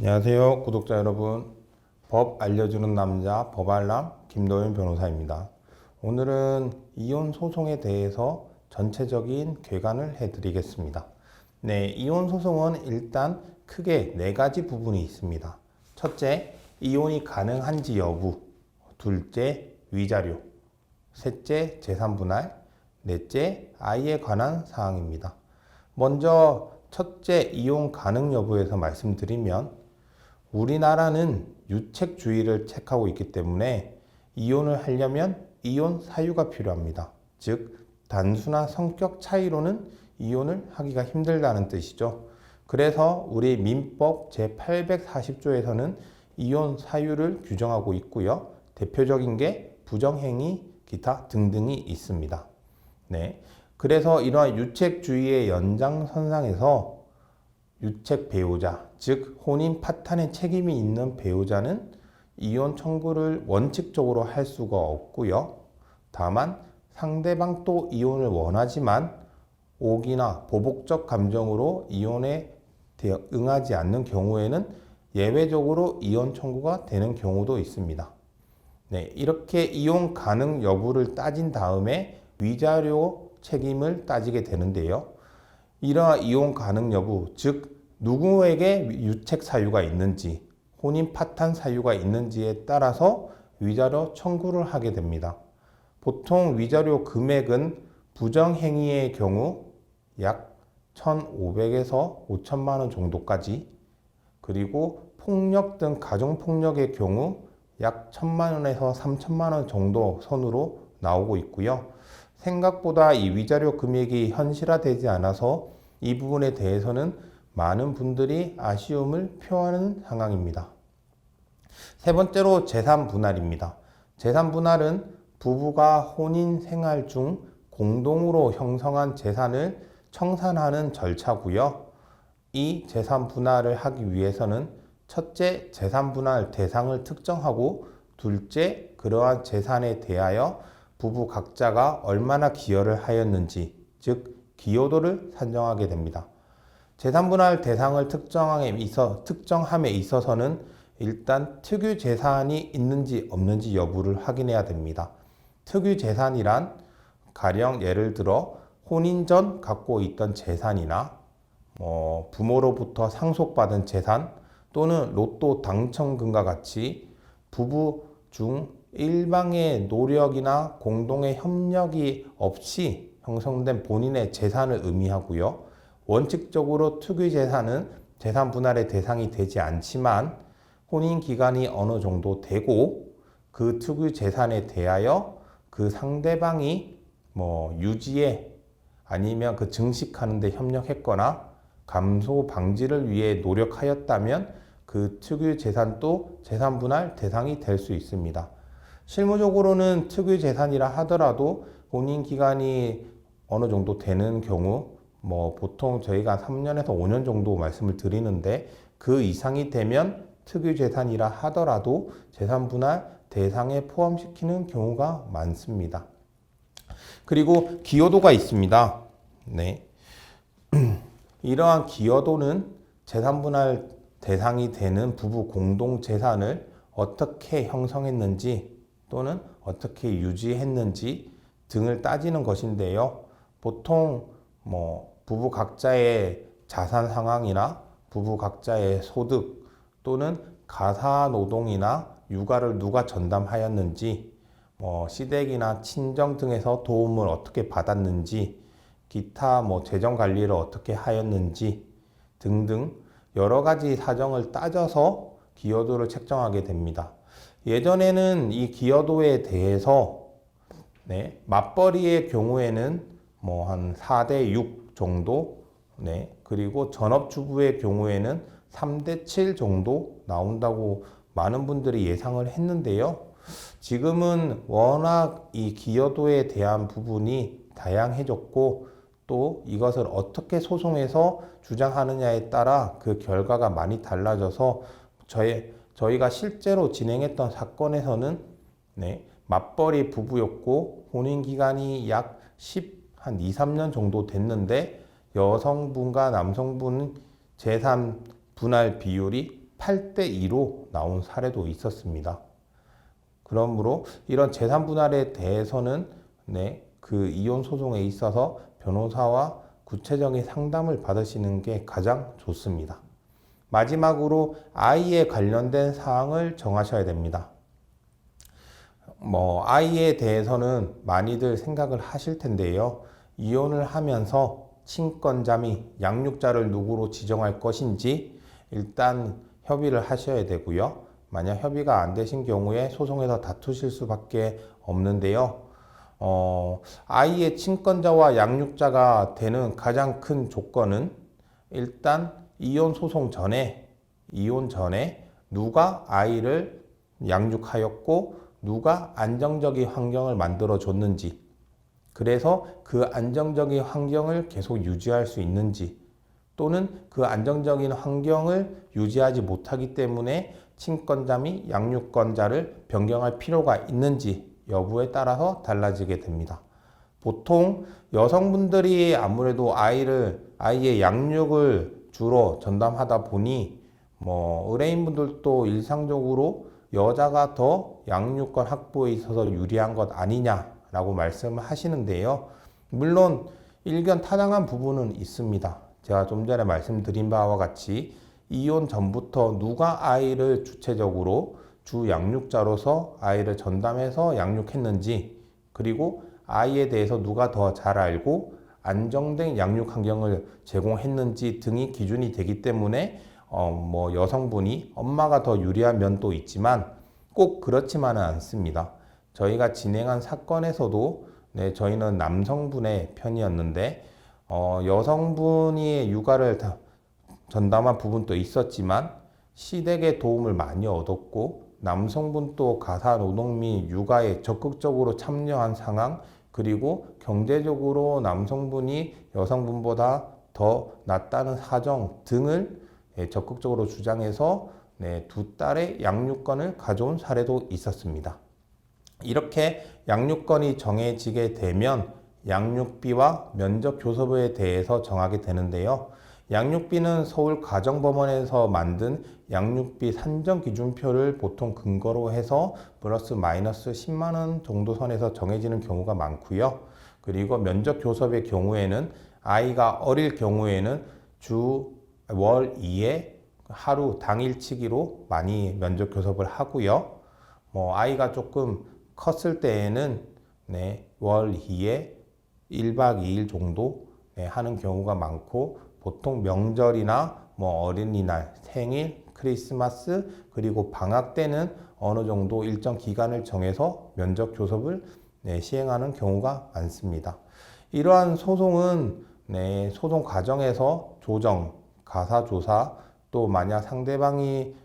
안녕하세요, 구독자 여러분. 법 알려주는 남자 법알람 김도윤 변호사입니다. 오늘은 이혼 소송에 대해서 전체적인 개관을 해드리겠습니다. 네, 이혼 소송은 일단 크게 네 가지 부분이 있습니다. 첫째, 이혼이 가능한지 여부. 둘째, 위자료. 셋째, 재산 분할. 넷째, 아이에 관한 사항입니다. 먼저 첫째, 이혼 가능 여부에서 말씀드리면 우리나라는 유책주의를 택하고 있기 때문에 이혼을 하려면 이혼 사유가 필요합니다. 즉, 단순한 성격 차이로는 이혼을 하기가 힘들다는 뜻이죠. 그래서 우리 민법 제840조에서는 이혼 사유를 규정하고 있고요. 대표적인 게 부정행위, 기타 등등이 있습니다. 네. 그래서 이러한 유책주의의 연장선상에서 유책 배우자, 즉 혼인 파탄의 책임이 있는 배우자는 이혼 청구를 원칙적으로 할 수가 없고요. 다만 상대방도 이혼을 원하지만 오기나 보복적 감정으로 이혼에 응하지 않는 경우에는 예외적으로 이혼 청구가 되는 경우도 있습니다. 네, 이렇게 이혼 가능 여부를 따진 다음에 위자료 책임을 따지게 되는데요. 이러한 이혼 가능 여부, 즉 누구에게 유책 사유가 있는지, 혼인 파탄 사유가 있는지에 따라서 위자료 청구를 하게 됩니다. 보통 위자료 금액은 부정행위의 경우 약 1,500에서 5천만 원 정도까지, 그리고 폭력 등 가정폭력의 경우 약 1,000만 원에서 3천만 원 정도 선으로 나오고 있고요. 생각보다 이 위자료 금액이 현실화되지 않아서 이 부분에 대해서는 많은 분들이 아쉬움을 표하는 상황입니다. 세 번째로 재산 분할입니다. 재산 분할은 부부가 혼인 생활 중 공동으로 형성한 재산을 청산하는 절차고요. 이 재산 분할을 하기 위해서는 첫째, 재산 분할 대상을 특정하고 둘째, 그러한 재산에 대하여 부부 각자가 얼마나 기여를 하였는지, 즉 기여도를 산정하게 됩니다. 재산 분할 대상을 특정함에 있어서는 일단 특유 재산이 있는지 없는지 여부를 확인해야 됩니다. 특유 재산이란 가령 예를 들어 혼인 전 갖고 있던 재산이나 부모로부터 상속받은 재산 또는 로또 당첨금과 같이 부부 중 일방의 노력이나 공동의 협력이 없이 형성된 본인의 재산을 의미하고요. 원칙적으로 특유 재산은 재산 분할의 대상이 되지 않지만 혼인 기간이 어느 정도 되고 그 특유 재산에 대하여 그 상대방이 유지에 아니면 그 증식하는 데 협력했거나 감소 방지를 위해 노력하였다면 그 특유 재산도 재산 분할 대상이 될 수 있습니다. 실무적으로는 특유 재산이라 하더라도 혼인 기간이 어느 정도 되는 경우 보통 저희가 3년에서 5년 정도 말씀을 드리는데 그 이상이 되면 특유 재산이라 하더라도 재산 분할 대상에 포함시키는 경우가 많습니다. 그리고 기여도가 있습니다. 네. 이러한 기여도는 재산 분할 대상이 되는 부부 공동 재산을 어떻게 형성했는지 또는 어떻게 유지했는지 등을 따지는 것인데요. 보통 부부 각자의 자산 상황이나 부부 각자의 소득 또는 가사 노동이나 육아를 누가 전담하였는지 시댁이나 친정 등에서 도움을 어떻게 받았는지 기타 재정 관리를 어떻게 하였는지 등등 여러 가지 사정을 따져서 기여도를 책정하게 됩니다. 예전에는 이 기여도에 대해서 맞벌이의 경우에는 한 4대 6 정도, 그리고 전업주부의 경우에는 3대 7 정도 나온다고 많은 분들이 예상을 했는데요. 지금은 워낙 이 기여도에 대한 부분이 다양해졌고 또 이것을 어떻게 소송에서 주장하느냐에 따라 그 결과가 많이 달라져서 저희가 실제로 진행했던 사건에서는 맞벌이 부부였고 혼인 기간이 약 2, 3년 정도 됐는데 여성분과 남성분 재산 분할 비율이 8대2로 나온 사례도 있었습니다. 그러므로 이런 재산 분할에 대해서는 그 이혼 소송에 있어서 변호사와 구체적인 상담을 받으시는 게 가장 좋습니다. 마지막으로 아이에 관련된 사항을 정하셔야 됩니다. 아이에 대해서는 많이들 생각을 하실 텐데요. 이혼을 하면서 친권자 및 양육자를 누구로 지정할 것인지 일단 협의를 하셔야 되고요. 만약 협의가 안 되신 경우에 소송에서 다투실 수밖에 없는데요. 아이의 친권자와 양육자가 되는 가장 큰 조건은 일단 이혼 전에 누가 아이를 양육하였고 누가 안정적인 환경을 만들어 줬는지, 그래서 그 안정적인 환경을 계속 유지할 수 있는지, 또는 그 안정적인 환경을 유지하지 못하기 때문에 친권자 및 양육권자를 변경할 필요가 있는지 여부에 따라서 달라지게 됩니다. 보통 여성분들이 아무래도 아이의 양육을 주로 전담하다 보니 의뢰인분들도 일상적으로 여자가 더 양육권 확보에 있어서 유리한 것 아니냐라고 말씀을 하시는데요. 물론 일견타당한 부분은 있습니다. 제가 좀 전에 말씀드린 바와 같이 이혼 전부터 누가 아이를 주체적으로 주 양육자로서 아이를 전담해서 양육했는지, 그리고 아이에 대해서 누가 더 잘 알고 안정된 양육 환경을 제공했는지 등이 기준이 되기 때문에 여성분이 엄마가 더 유리한 면도 있지만 꼭 그렇지만은 않습니다. 저희가 진행한 사건에서도 저희는 남성분의 편이었는데 여성분이 육아를 전담한 부분도 있었지만 시댁의 도움을 많이 얻었고 남성분도 가사노동 및 육아에 적극적으로 참여한 상황, 그리고 경제적으로 남성분이 여성분보다 더 낫다는 사정 등을 적극적으로 주장해서 두 딸의 양육권을 가져온 사례도 있었습니다. 이렇게 양육권이 정해지게 되면 양육비와 면접교섭에 대해서 정하게 되는데요. 양육비는 서울가정법원에서 만든 양육비 산정기준표를 보통 근거로 해서 플러스 마이너스 10만 원 정도 선에서 정해지는 경우가 많고요. 그리고 면접교섭의 경우에는 아이가 어릴 경우에는 주 월 2회 하루 당일치기로 많이 면접교섭을 하고요. 아이가 조금 컸을 때에는 월 2회 1박 2일 정도 하는 경우가 많고, 보통 명절이나 어린이날, 생일, 크리스마스, 그리고 방학 때는 어느 정도 일정 기간을 정해서 면접 교섭을 시행하는 경우가 많습니다. 이러한 소송은 소송 과정에서 조정, 가사조사, 또 만약 상대방이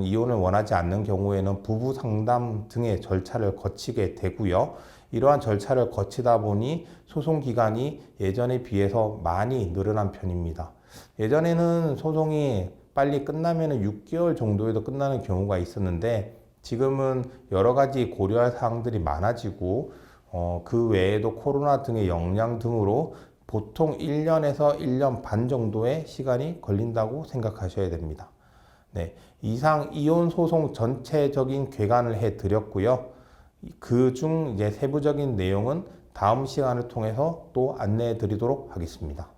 이혼을 원하지 않는 경우에는 부부 상담 등의 절차를 거치게 되고요. 이러한 절차를 거치다 보니 소송 기간이 예전에 비해서 많이 늘어난 편입니다. 예전에는 소송이 빨리 끝나면 6개월 정도에도 끝나는 경우가 있었는데 지금은 여러 가지 고려할 사항들이 많아지고 그 외에도 코로나 등의 영향 등으로 보통 1년에서 1년 반 정도의 시간이 걸린다고 생각하셔야 됩니다. 이상 이혼 소송 전체적인 궤관을 해 드렸고요. 그중 이제 세부적인 내용은 다음 시간을 통해서 또 안내해 드리도록 하겠습니다.